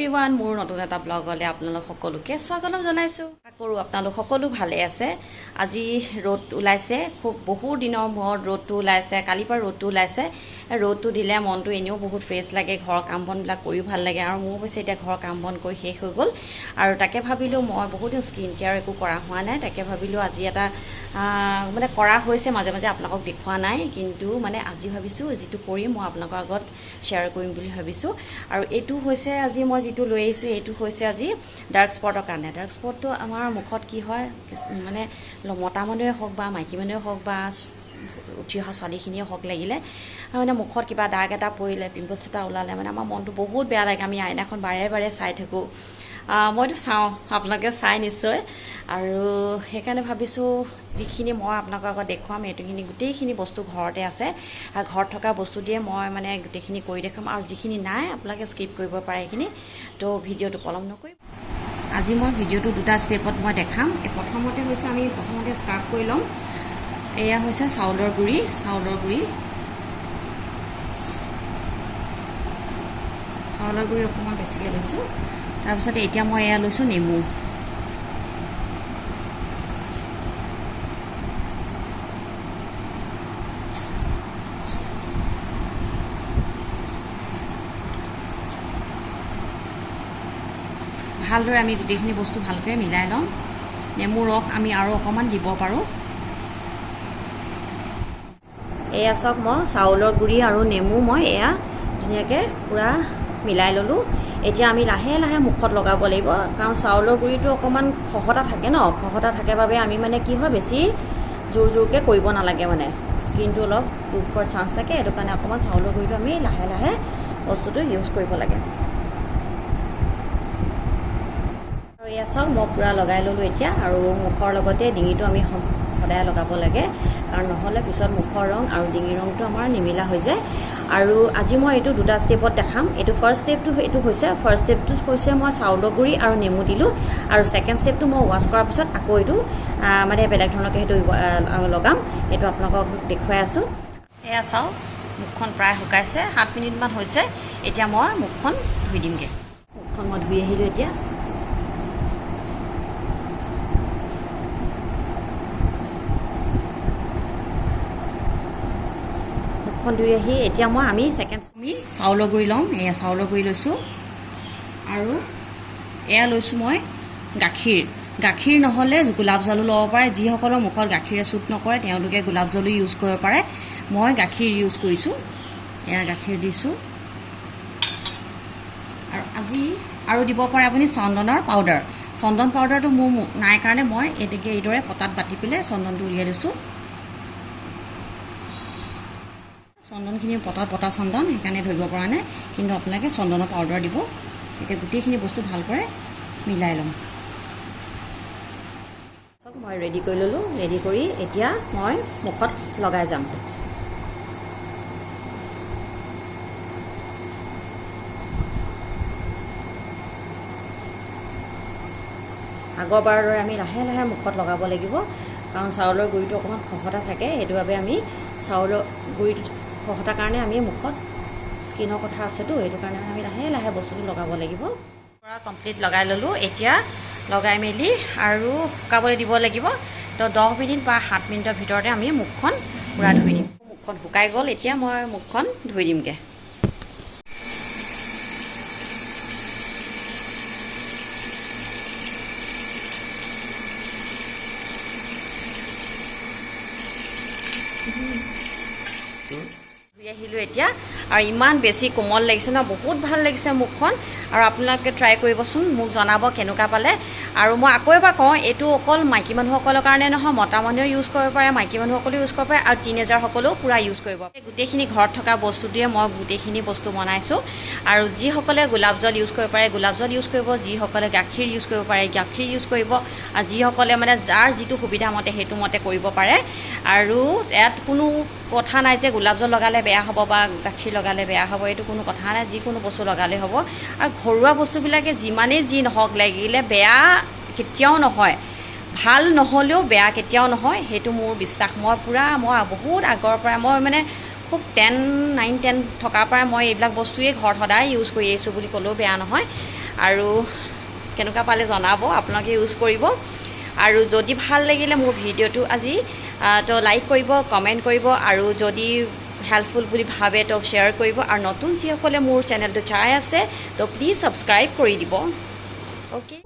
Everyone মোৰ নতুন এটা ব্লগলৈ আপোনালোক সকলোকে স্বাগতম জনাইছোঁ। আশা কৰোঁ আপোনালোক সকলো ভালে আছে। আজি ৰ'দ ওলাইছে, খুব বহু দিনৰ মূৰত ৰ'দটো ওলাইছে, কালিৰ পৰা ৰ'দটো ওলাইছে। ৰ'দটো দিলে মনটো এনেও বহুত ফ্ৰেছ লাগে, ঘৰৰ কাম বনবিলাক কৰিও ভাল লাগে। আৰু মোৰ অৱশ্যে এতিয়া ঘৰৰ কাম বন কৰি শেষ হৈ গ'ল। আৰু তাকে ভাবিলোঁ মই বহুত দিন স্কিন কেয়াৰ একো কৰা হোৱা নাই, তাকে ভাবিলোঁ আজি এটা মানে কৰা হৈছে, মাজে মাজে আপোনালোকক দেখুওৱা নাই, কিন্তু মানে আজি ভাবিছোঁ যিটো কৰিম মই আপোনালোকৰ আগত শ্বেয়াৰ কৰিম বুলি ভাবিছোঁ। আৰু এইটো হৈছে আজি মই যিটো লৈ আহিছোঁ, এইটো হৈছে আজি ডাৰ্ক স্পটৰ কাৰণে। ডাৰ্ক স্পটটো আমাৰ মুখত কি হয়, মানে মতা মানুহে হওক বা মাইকী মানুহে হওক বা উঠি অহা ছোৱালীখিনিয়ে হওক, লাগিলে মানে মুখত কিবা দাগ এটা পৰিলে, পিম্পলছ এটা ওলালে মানে আমাৰ মনটো বহুত বেয়া লাগে। আমি আইনাখন বাৰে বাৰে চাই থাকোঁ, মইতো চাওঁ, আপোনালোকে চাই নিশ্চয়। আৰু সেইকাৰণে ভাবিছোঁ যিখিনি মই আপোনালোকৰ আগত দেখুৱাম, এইটোখিনি গোটেইখিনি বস্তু ঘৰতে আছে। ঘৰত থকা বস্তু দিয়ে মই মানে গোটেইখিনি কৰি দেখাম, আৰু যিখিনি নাই আপোনালোকে স্কিপ কৰিব পাৰে সেইখিনি। তো ভিডিঅ'টো পলম নকৰি আজি মই ভিডিঅ'টো দুটা ষ্টেপত মই দেখাম। প্ৰথমতে হৈছে আমি প্ৰথমতে স্কাৰ্ফ কৰি ল'ম। এয়া হৈছে চাউলৰ গুড়ি, চাউলৰ গুড়ি অকণমান বেছিকৈ লৈছোঁ। তাৰপিছত এতিয়া মই এয়া লৈছোঁ নেমু। ভালদৰে আমি গোটেইখিনি বস্তু ভালকৈ মিলাই ল'ম। নেমু ৰস আমি আৰু অকণমান দিব পাৰোঁ। এয়া চাওক, মই চাউলৰ গুড়ি আৰু নেমু মই এয়া ধুনীয়াকৈ পূৰা মিলাই ল'লোঁ। এতিয়া আমি লাহে লাহে মুখত লগাব লাগিব, কাৰণ চাউলৰ গুড়িটো অকণমান খহটা থাকে ন, খহটা থাকে বাবে আমি মানে কি হয়, বেছি জোৰ জোৰকৈ কৰিব নালাগে, মানে স্কিনটো অলপ দুখ পোৱাৰ চান্স থাকে। সেইটো কাৰণে অকণমান চাউলৰ গুড়িটো আমি লাহে লাহে বস্তুটো ইউজ কৰিব লাগে। আৰু এয়া চাওক, মই পূৰা লগাই ল'লোঁ এতিয়া। আৰু মুখৰ লগতে ডিঙিটো আমি সদায় লগাব লাগে, কাৰণ নহ'লে পিছত মুখৰ ৰং আৰু ডিঙিৰ ৰংটো আমাৰ নিমিলা হৈ যায়। আৰু আজি মই এইটো দুটা ষ্টেপত দেখাম। এইটো ফাৰ্ষ্ট ষ্টেপটো এইটো হৈছে, ফাৰ্ষ্ট ষ্টেপটোত হৈছে মই চাউলৰ গুড়ি আৰু নেমু দিলোঁ। আৰু ছেকেণ্ড ষ্টেপটো মই ৱাছ কৰাৰ পিছত আকৌ এইটো মানে বেলেগ ধৰণকৈ সেইটো লগাম। সেইটো আপোনালোকক দেখুৱাই আছোঁ। এয়া চাওক, মুখখন প্ৰায় শুকাইছে, 7 মিনিটমান হৈছে। এতিয়া মই মুখখন ধুই দিমগৈ। মুখখন মই ধুই আহিলোঁ এতিয়া। ধুই আহি এতিয়া আমি চাউলৰ গুড়ি ল'ম। এয়া চাউলৰ গুড়ি লৈছোঁ, আৰু এয়া লৈছোঁ মই গাখীৰ নহ'লে গোলাপ জলো ল'ব পাৰে। যিসকলৰ মুখত গাখীৰে শ্বুট নকৰে তেওঁলোকে গোলাপ জলো ইউজ কৰিব পাৰে। মই গাখীৰ ইউজ কৰিছোঁ। এয়া গাখীৰ দিছোঁ। আৰু আজি আৰু দিব পাৰে আপুনি চন্দনৰ পাউডাৰ। চন্দন পাউডাৰটো মোৰ নাই কাৰণে মই এইদৰে পতাত বাটি পেলাই চন্দনটো উলিয়াই লৈছোঁ। চন্দনখিনি পতা চন্দন, সেইকাৰণে ধৰিব পৰা নাই, কিন্তু আপোনালোকে চন্দনৰ পাউডাৰ দিব। এতিয়া গোটেইখিনি বস্তু ভালকৈ মিলাই ল'ম। মই ৰেডি কৰি ল'লোঁ। ৰেডি কৰি এতিয়া মই মুখত লগাই যাম। আগৰবাৰৰ দৰে আমি লাহে লাহে মুখত লগাব লাগিব, কাৰণ চাউলৰ গুড়িটো অকণমান খহটা থাকে। সেইটো বাবে আমি চাউলৰ গুড়িটো খহটাৰ কাৰণে আমি মুখত স্কিনৰ কথা আছেতো, সেইটো কাৰণে আমি লাহে লাহে বস্তুটো লগাব লাগিব। পূৰা কমপ্লিট লগাই ল'লোঁ। এতিয়া লগাই মেলি আৰু শুকাবলৈ দিব লাগিব। তো 10 মিনিট বা 7 মিনিটৰ ভিতৰতে আমি মুখখন পূৰা ধুই দিম। মুখখন শুকাই গ'ল, এতিয়া মই মুখখন ধুই দিমগৈ। ধুই আহিলোঁ এতিয়া, আৰু ইমান বেছি কোমল লাগিছে ন, বহুত ভাল লাগিছে মুখখন। আৰু আপোনালোকে ট্ৰাই কৰিবচোন, মোক জনাব কেনেকুৱা পালে। আৰু মই আকৌ এবাৰ কওঁ, এইটো অকল মাইকী মানুহসকলৰ কাৰণে নহয়, মতা মানুহেও ইউজ কৰিব পাৰে, মাইকী মানুহসকলেও ইউজ কৰিব পাৰে, আৰু টিনেজাৰসকলেও পূৰা ইউজ কৰিব পাৰে। গোটেইখিনি ঘৰত থকা বস্তু দিয়ে মই গোটেইখিনি বস্তু বনাইছোঁ। আৰু যিসকলে গোলাপ জল ইউজ কৰিব পাৰে গোলাপ জল ইউজ কৰিব, যিসকলে গাখীৰ ইউজ কৰিব পাৰে গাখীৰ ইউজ কৰিব, আৰু যিসকলে মানে যাৰ যিটো সুবিধা মতে সেইটো মতে কৰিব পাৰে। আৰু ইয়াত কোনো কথা নাই যে গোলাপ জল লগালে বেয়া হ'ব বা গাখীৰ লগালে বেয়া হ'ব, এইটো কোনো কথা নাই। যিকোনো বস্তু লগালে হ'ব। আৰু ঘৰুৱা বস্তুবিলাকে যিমানেই যি নহওক, লাগিলে বেয়া কেতিয়াও নহয়, ভাল নহ'লেও বেয়া কেতিয়াও নহয়, সেইটো মোৰ বিশ্বাস। মই বহুত আগৰ পৰা মই মানে খুব 9, 10 থকাৰ পৰাই মই এইবিলাক বস্তুৱেই ঘৰত সদায় ইউজ কৰি আহিছোঁ বুলি ক'লেও বেয়া নহয়। আৰু কেনেকুৱা পালে জনাব আপোনালোকে ইউজ কৰিব আৰু যদি ভাল লাগিলে মোৰ ভিডিঅ'টো আজি তো লাইক কৰিব কমেণ্ট কৰিব আৰু যদি হেল্পফুল বুলি ভাবে তো শ্বেয়াৰ কৰিব আৰু নতুন যিসকলে মোৰ চেনেলটো চাই আছে তো প্লিজ ছাবস্ক্ৰাইব কৰি দিব অ'কে